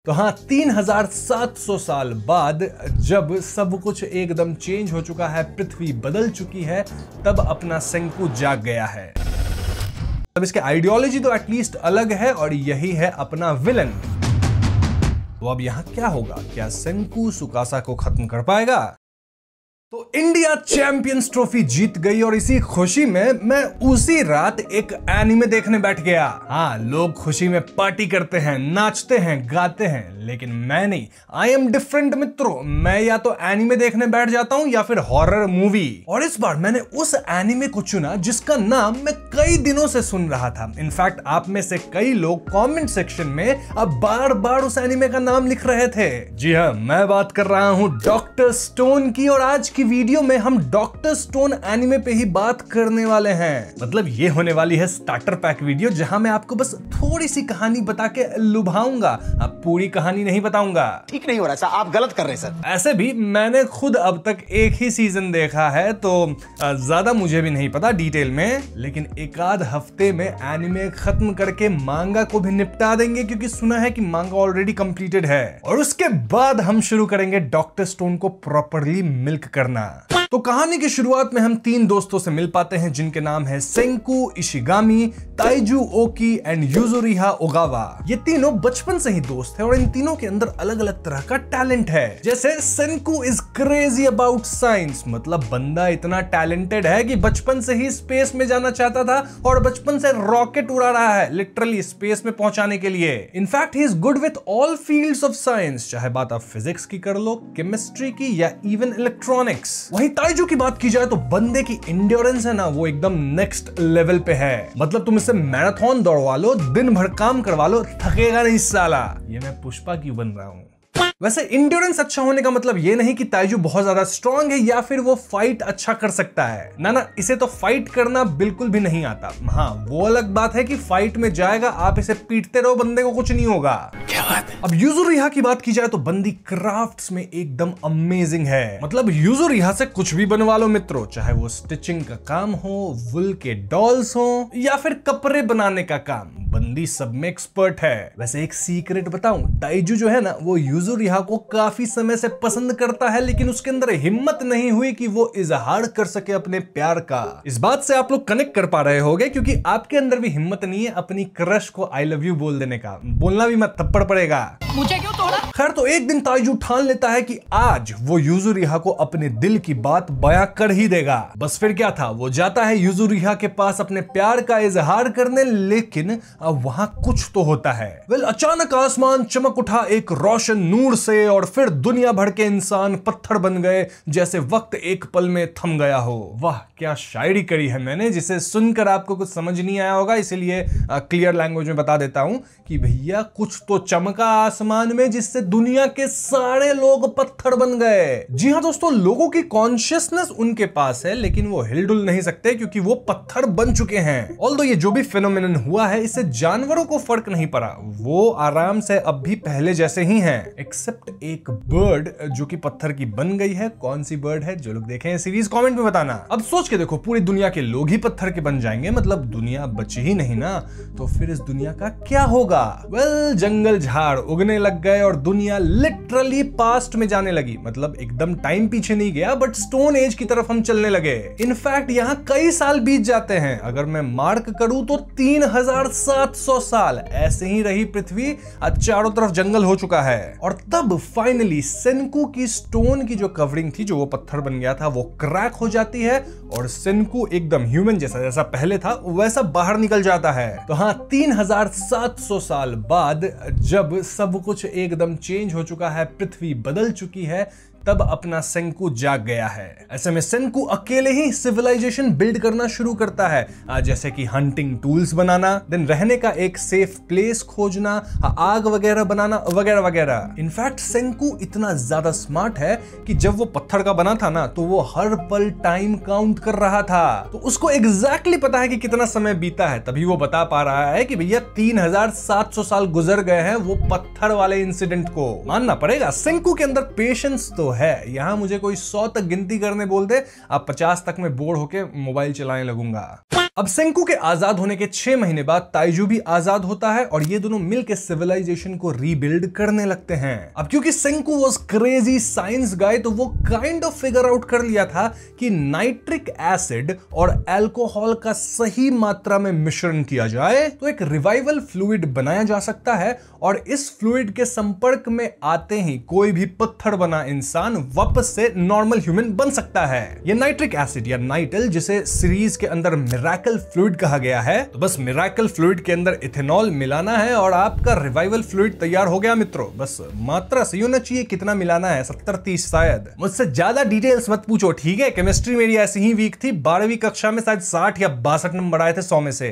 तो हाँ, 3700 साल बाद जब सब कुछ एकदम चेंज हो चुका है, पृथ्वी बदल चुकी है, तब अपना सेंकु जाग गया है। तब इसके आइडियोलॉजी तो एटलीस्ट अलग है और यही है अपना विलन। तो अब यहां क्या होगा? क्या सेंकु सुकासा को खत्म कर पाएगा? तो इंडिया चैंपियंस ट्रॉफी जीत गई और इसी खुशी में मैं उसी रात एक एनीमे देखने बैठ गया। हाँ, लोग खुशी में पार्टी करते हैं, नाचते हैं, गाते हैं, लेकिन मैं नहीं। आई एम डिफरेंट मित्रों। मैं या तो एनीमे देखने बैठ जाता हूं या फिर हॉरर मूवी। और इस बार मैंने उस एनीमे को चुना जिसका नाम मैं कई दिनों से सुन रहा था। इनफैक्ट आप में से कई लोग कमेंट सेक्शन में अब बार बार उस एनीमे का नाम लिख रहे थे। जी हाँ, मैं बात कर रहा हूं डॉक्टर स्टोन की। और आज की वीडियो में हम डॉक्टर स्टोन एनीमे पे ही बात करने वाले हैं। मतलब ये होने वाली है स्टार्टर पैक वीडियो, जहां मैं आपको बस थोड़ी सी कहानी बता के लुभाऊंगा। अब पूरी कहानी नहीं बताऊंगा। ठीक नहीं हो रहा सर, आप गलत कर रहे हैं सर। ऐसे भी मैंने खुद अब तक एक ही सीजन देखा है, तो ज्यादा मुझे भी नहीं पता डिटेल में। लेकिन एक आध हफ्ते में एनीमे खत्म करके मांगा को भी निपटा देंगे, क्योंकि सुना है कि मांगा ऑलरेडी कंप्लीटेड है। और उसके बाद हम शुरू करेंगे डॉक्टर स्टोन को प्रॉपरली मिल्क करना। तो कहानी की शुरुआत में हम तीन दोस्तों से मिल पाते हैं जिनके नाम है सेंकु इशिगामी, ताइजू ओकी एंड युजुरिहा ओगावा। ये तीनों बचपन से ही दोस्त हैं और इन तीनों के अंदर अलग अलग तरह का टैलेंट है। जैसे सेंकु इज क्रेजी अबाउट साइंस, मतलब बंदा इतना टैलेंटेड है कि बचपन से ही स्पेस में जाना चाहता था और बचपन से रॉकेट उड़ा रहा है लिटरली स्पेस में पहुंचाने के लिए। In fact he is good with all fields of science, चाहे बात आप फिजिक्स की कर लो, केमिस्ट्री की या इवन इलेक्ट्रॉनिक्स। वहीं ताइजू की बात की जाए तो बंदे की एंड्योरेंस है ना, वो एकदम नेक्स्ट लेवल पे है। मतलब तुम इससे मैराथन दौड़वा लो, दिन भर काम करवा लो, थकेगा नहीं साला। ये मैं पुष्पा क्यों बन रहा हूं? वैसे इंड्योरेंस अच्छा होने का मतलब ये नहीं कि ताइजू बहुत ज्यादा स्ट्रांग है या फिर वो फाइट अच्छा कर सकता है। ना, इसे तो फाइट करना बिल्कुल भी नहीं आता। हाँ, वो अलग बात है कि फाइट में जाएगा, आप इसे पीटते रहो, बंदे को कुछ नहीं होगा। क्या बात है? अब युजुरिहा की बात की जाए तो बंदी क्राफ्ट्स में एकदम अमेजिंग है। मतलब युजुरिहा से कुछ भी बनवा लो मित्रों, चाहे वो स्टिचिंग का काम हो, वुल के डॉल्स हो या फिर कपड़े बनाने का काम, बंदी सब में एक्सपर्ट है। वैसे एक सीक्रेट बताऊं, ताइजू जो है ना, वो युजुरिहा को काफी समय से पसंद करता है, लेकिन उसके अंदर हिम्मत नहीं हुई कि वो इजहार कर सके अपने प्यार का। इस बात से आप लोग कनेक्ट कर पा रहे होंगे क्योंकि आपके अंदर भी हिम्मत नहीं है अपनी क्रश को आई लव यू बोल देने का। बोलना भी मत, थप्पड़ पड़ेगा। मुझे क्यों तोड़ा? खैर, तो एक दिन ताइजू ठान लेता है कि आज वो युजुरिहा को अपने दिल की बात बयां कर ही देगा। बस फिर क्या था, वो जाता है युजुरिहा के पास अपने प्यार का इजहार करने, लेकिन अब वहां कुछ तो होता है। अचानक आसमान चमक उठा एक रोशन नूर से और फिर दुनिया भर के इंसान पत्थर बन गए, जैसे वक्त एक पल में थम गया हो। वाह, क्या शायरी करी है मैंने, जिसे सुनकर आपको कुछ समझ नहीं आया होगा, इसीलिए क्लियर लैंग्वेज में बता देता हूं कि भैया कुछ तो चमका आसमान में जिससे दुनिया के सारे लोग पत्थर बन गए। जी हां दोस्तों, लोगों की कॉन्शियसनेस उनके पास है, लेकिन वो हिलडुल नहीं सकते क्योंकि वो पत्थर बन चुके हैं। ऑल्दो ये जो भी फिनोमिनन हुआ है, इससे जानवरों को फर्क नहीं पड़ा, वो आराम से अब भी पहले जैसे ही हैं, एक्सेप्ट एक बर्ड जो कि पत्थर की बन गई है। कौन सी बर्ड है? जो लोग देखें सीरीज कमेंट में बताना। अब सोच के देखो, पूरी दुनिया के लोग ही पत्थर के बन जाएंगे, मतलब दुनिया बची ही नहीं ना, तो फिर इस दुनिया का क्या होगा? जंगल झाड़ उगने लग गए और दुनिया लिटरली पास्ट में जाने लगी। मतलब एकदम टाइम पीछे नहीं गया, बट स्टोन एज की तरफ हम चलने लगे। इनफैक्ट यहाँ कई साल बीत जाते हैं, अगर मैं मार्क करूं तो 3700 साल ऐसे ही रही पृथ्वी, चारों तरफ जंगल हो चुका है। और तब फाइनली सेंकु की स्टोन की जो कवरिंग थी, जो वो पत्थर बन गया था, वो क्रैक हो जाती है और सेंकु एकदम ह्यूमन जैसा पहले था वैसा बाहर निकल जाता है। तो हाँ, 3700 साल बाद जब सब कुछ एकदम चेंज हो चुका है, पृथ्वी बदल चुकी है, तब अपना सेंकु जाग गया है। ऐसे में सेंकु अकेले ही सिविलाइजेशन बिल्ड करना शुरू करता है, जैसे कि हंटिंग टूल्स बनाना, देन रहने का एक सेफ प्लेस खोजना, आग वगैरह बनाना वगैरह वगैरह। इनफैक्ट सेंकु इतना ज्यादा स्मार्ट है कि जब वो पत्थर का बना था ना, तो वो हर पल टाइम काउंट कर रहा था। तो उसको एग्जैक्टली पता है कि कितना समय बीता है, तभी वो बता पा रहा है कि भैया 3700 साल गुजर गए हैं वो पत्थर वाले इंसिडेंट को। मानना पड़ेगा, सेंकु के अंदर पेशेंस तो है। यहां मुझे कोई 100 तक गिनती करने बोल दे, अब 50 तक में बोर होके मोबाइल चलाने लगूंगा। अब सेंकू के आजाद होने के 6 महीने बाद ताइजू भी आजाद होता है और ये दोनों मिलकर सिविलाइजेशन को रीबिल्ड करने लगते हैं। अब क्योंकि सेंकू वाज क्रेजी साइंस गाय, तो वो काइंड ऑफ फिगर आउट कर लिया था कि नाइट्रिक एसिड और अल्कोहल का सही मात्रा में मिश्रण किया जाए तो एक रिवाइवल फ्लूइड बनाया जा सकता है और इस फ्लूइड के संपर्क में आते ही कोई भी पत्थर बना इंसान वापस से नॉर्मल ह्यूमन बन सकता है। यह नाइट्रिक एसिड या नाइटल, जिसे सीरीज के अंदर मिरेकल फ्लूइड कहा गया है, तो बस मिरेकल फ्लूइड के अंदर इथेनॉल मिलाना है और आपका रिवाइवल फ्लूइड तैयार हो गया मित्रों। बस मात्रा सही होना चाहिए, कितना मिलाना है 70-30 शायद। मुझसे ज्यादा डिटेल्स मत पूछो, ठीक है? केमिस्ट्री मेरी ऐसी ही वीक थी, 12वीं कक्षा में शायद 60 या 62 नंबर आए थे 100 में से।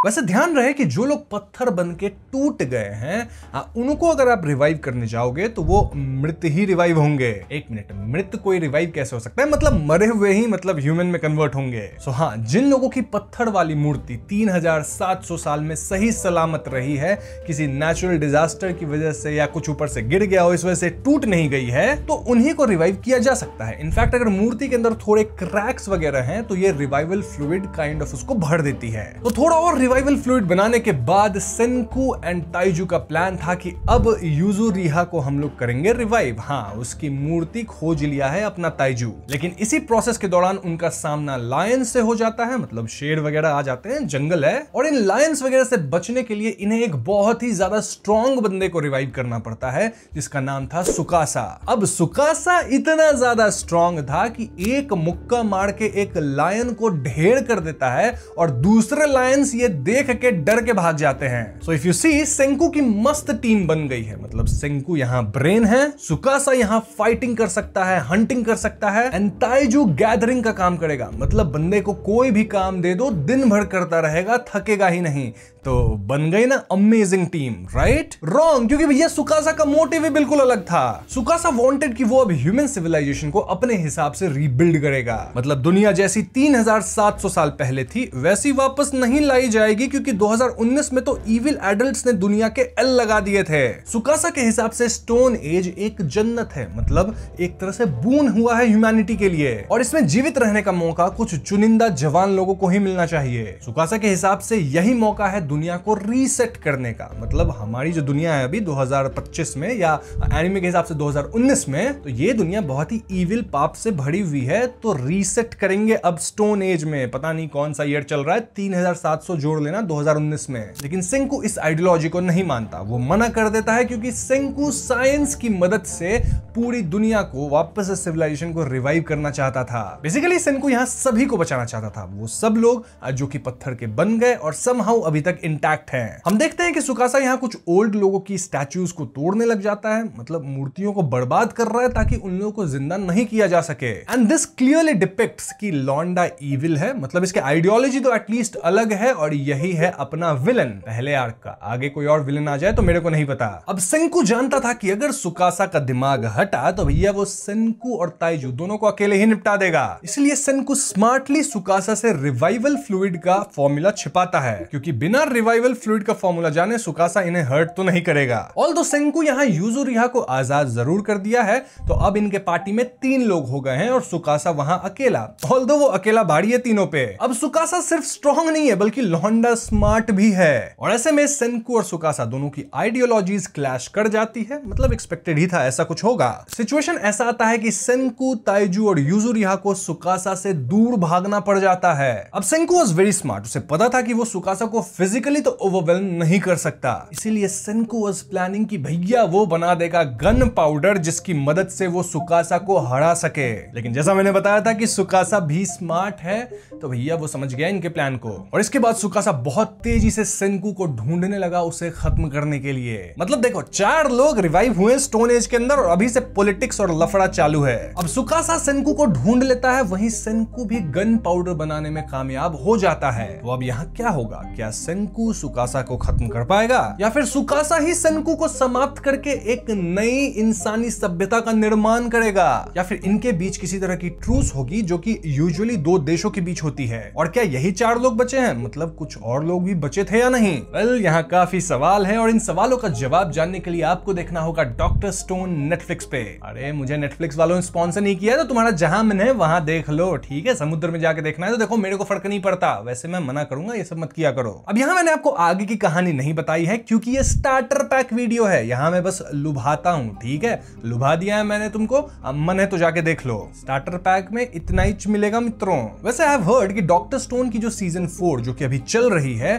वैसे ध्यान रहे कि जो लोग पत्थर बन के टूट गए हैं, उनको अगर आप रिवाइव करने जाओगे तो वो मृत ही रिवाइव होंगे। एक मिनट, मृत कोई रिवाइव कैसे हो सकता है? मतलब मरे हुए ही मतलब ह्यूमन में कन्वर्ट होंगे। सो हाँ, जिन लोगों की पत्थर वाली मूर्ति 3700 साल में सही सलामत रही है, किसी नेचुरल डिजास्टर की वजह से या कुछ ऊपर से गिर गया हो, इस वजह से टूट नहीं गई है, तो उन्हीं को रिवाइव किया जा सकता है। इनफैक्ट अगर मूर्ति के अंदर थोड़े क्रैक्स वगैरह हैं तो ये रिवाइवल फ्लूइड काइंड ऑफ उसको भर देती है। तो थोड़ा और रिवाइवल फ्लूइड बनाने के बाद सेंकू एंड ताइजू का प्लान था कि अब यूजुरिहा को हम लोग करेंगे रिवाइव। हाँ, उसकी मूर्ति खोज लिया है अपना ताइजू, लेकिन इसी प्रोसेस के दौरान उनका सामना लायन से हो जाता है, मतलब शेर वगैरह आ जाते हैं, जंगल है, और इन लायंस वगैरह से बचने के लिए इन्हें एक बहुत ही ज्यादा स्ट्रॉन्ग बंदे को रिवाइव करना पड़ता है, जिसका नाम था सुकासा। अब सुकासा इतना ज्यादा स्ट्रॉन्ग था कि एक मुक्का मार के एक लायन को ढेर कर देता है और दूसरे लायंस ये देख के डर के भाग जाते हैं। सो इफ यू सी, सेंकू की मस्त टीम बन गई है। मतलब सेंकू यहाँ ब्रेन है, सुकासा यहाँ फाइटिंग कर सकता है, हंटिंग कर सकता है, एंड ताइजू गैदरिंग का काम करेगा। मतलब बंदे को कोई भी काम दे दो, दिन भर करता रहेगा, थकेगा ही नहीं। तो बन गई ना अमेजिंग टीम, राइट? रॉन्ग, क्योंकि भैया सुकासा का मोटिव ही बिल्कुल अलग था। सुकासा वांटेड कि वो अब ह्यूमन सिविलाइजेशन को अपने हिसाब से रीबिल्ड करेगा। मतलब दुनिया जैसी 3700 साल पहले थी वैसी वापस नहीं लाई जाएगी, क्योंकि 2019 में तो इविल एडल्ट्स ने दुनिया के एल लगा दिए थे। सुकासा के हिसाब से स्टोन एज एक जन्नत है, मतलब एक तरह से बून हुआ है ह्यूमैनिटी के लिए, और इसमें जीवित रहने का मौका कुछ चुनिंदा जवान लोगों को ही मिलना चाहिए। सुकासा के हिसाब से यही मौका है दुनिया को रीसेट करने का। मतलब हमारी जो दुनिया है अभी 2025 में, या एनिमे के हिसाब से 2019 में, तो ये दुनिया बहुत ही इविल पाप से भरी हुई है। तो रीसेट करेंगे अब स्टोन एज में। पता नहीं कौन सा ईयर चल रहा है, 3700 जोड़ लेना 2019 में। लेकिन सेंकू इस आइडियोलॉजी को नहीं मानता, वो मना कर देता है, क्योंकि सेंकू साइंस की मदद से पूरी दुनिया को वापस से सिविलाइजेशन को रिवाइव करना चाहता था। बेसिकली सेंकू यहाँ सभी को बचाना चाहता था, वो सब लोग जो कि पत्थर के बन गए और समहाउ अभी तक इंटैक्ट हैं। हम देखते हैं कि सुकासा यहाँ कुछ ओल्ड लोगों की स्टैच्यूज को तोड़ने लग जाता है, मतलब मूर्तियों को बर्बाद कर रहा है ताकि उन लोगों को जिंदा नहीं किया जा सके। एंड दिस क्लियरली डिपिक्ट्स कि लॉन्डा इविल है, मतलब इसके आइडियोलॉजी तो एटलीस्ट अलग है, और यही है अपना विलन पहले आर्क का। आगे कोई और विलन आ जाए तो मेरे को नहीं पता। अब सेंकू जानता था कि अगर सुकासा का दिमाग हटा तो भैया वो सेंकू और ताइजू दोनों को अकेले ही निपटा देगा। इसलिए सेंकू स्मार्टली सुकासा से रिवाइवल फ्लूइड का फॉर्मूला छिपाता है, क्योंकि बिना रिवाइवल फ्लूइड का फॉर्मूला जाने सुकासा इन्हें हर्ट तो नहीं करेगा। ऑल्दो सेंकू यहाँ यूजुरिहा को आजाद जरूर कर दिया है, तो अब इनके पार्टी में 3 लोग हो गए हैं और सुकासा वहां अकेला। ऑल्दो वो अकेला भारी है तीनों पे। अब सुकासा सिर्फ स्ट्रॉन्ग नहीं है बल्कि लॉन्डा स्मार्ट भी है, और ऐसे में सेंकू और सुकासा दोनों की आइडियोलॉजीज क्लैश कर जाती है। मतलब एक्सपेक्टेड ही था ऐसा कुछ होगा। सिचुएशन ऐसा आता है कि सेंकू, ताइजू और यूजुरिहा को सुकासा से दूर भागना पड़ जाता है। अब सेंकू वाज वेरी स्मार्ट, उसे पता था कि वो सुकासा को फिजिकली तो ओवरवेल्म नहीं कर सकता, इसीलिए सेंकू वाज प्लानिंग कि भैया वो बना देगा गन पाउडर जिसकी मदद से वो सुकासा को हरा सके। लेकिन जैसा मैंने बताया था कि सुकासा भी स्मार्ट है, तो भैया वो समझ गया इनके प्लान को, और इसके बाद सुकासा बहुत तेजी से सेंकू को ढूंढने लगा उसे खत्म करने के लिए। मतलब देखो, 4 लोग रिवाइव हुए स्टोन एज के अंदर और अभी से पॉलिटिक्स और लफड़ा चालू है। अब सुकासा सेंकू को ढूंढ लेता है, वहीं सेंकू भी गन पाउडर बनाने में कामयाब हो जाता है। तो अब यहाँ क्या होगा? क्या सेंकू सनकू सुकासा को खत्म कर पाएगा, या फिर सुकासा ही सनकू को समाप्त करके एक नई इंसानी सभ्यता का निर्माण करेगा, या फिर इनके बीच किसी तरह की ट्रूस होगी जो कि यूजुअली दो देशों के बीच होती है। और क्या यही 4 लोग बचे हैं? मतलब कुछ और लोग भी बचे थे या नहीं? वेल, यहाँ काफी सवाल है और इन सवालों का जवाब जानने के लिए आपको देखना होगा डॉक्टर स्टोन नेटफ्लिक्स पे। अरे मुझे नेटफ्लिक्स वालों ने स्पॉन्सर नहीं किया, तो तुम्हारा जहां मन है वहां देख लो, ठीक है। समुद्र में जाके देखना है तो देखो, मेरे को फर्क नहीं पड़ता। वैसे मैं मना करूंगा, ये सब मत किया करो। अब यहाँ मैंने आपको आगे की कहानी नहीं बताई है क्योंकि ये स्टार्टर पैक वीडियो है। यहाँ मैं बस लुभाता हूँ, ठीक है। लुभा दिया है मैंने तुमको, अब मन है तो जाके देख लो। स्टार्टर पैक में इतना ही मिलेगा मित्रों। वैसे आई हैव हर्ड कि डॉक्टर स्टोन की जो सीजन 4 जो कि अभी चल रही है,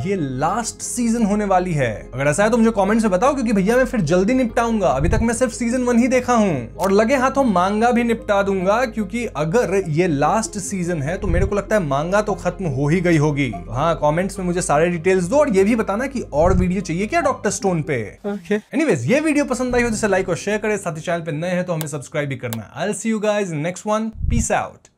ये लास्ट सीजन होने वाली है। अगर ऐसा है तो मुझे कमेंट से बताओ, क्योंकि भैया मैं फिर जल्दी निपटाऊंगा। अभी तक मैं सिर्फ सीजन 1 ही देखा हूं और लगे हाथों मांगा भी निपटा दूंगा, क्योंकि अगर ये लास्ट सीजन है तो मेरे को लगता है मांगा तो खत्म हो ही गई होगी। हाँ, कमेंट्स में मुझे सारे डिटेल्स दो और ये भी बताना कि और वीडियो चाहिए क्या डॉक्टर स्टोन पे। एनीवेज, ये वीडियो पसंद आई हो तो लाइक और शेयर करें, साथ ही चैनल पे नए हैं तो हमें सब्सक्राइब भी करना। I will see you guys in next one. Peace out.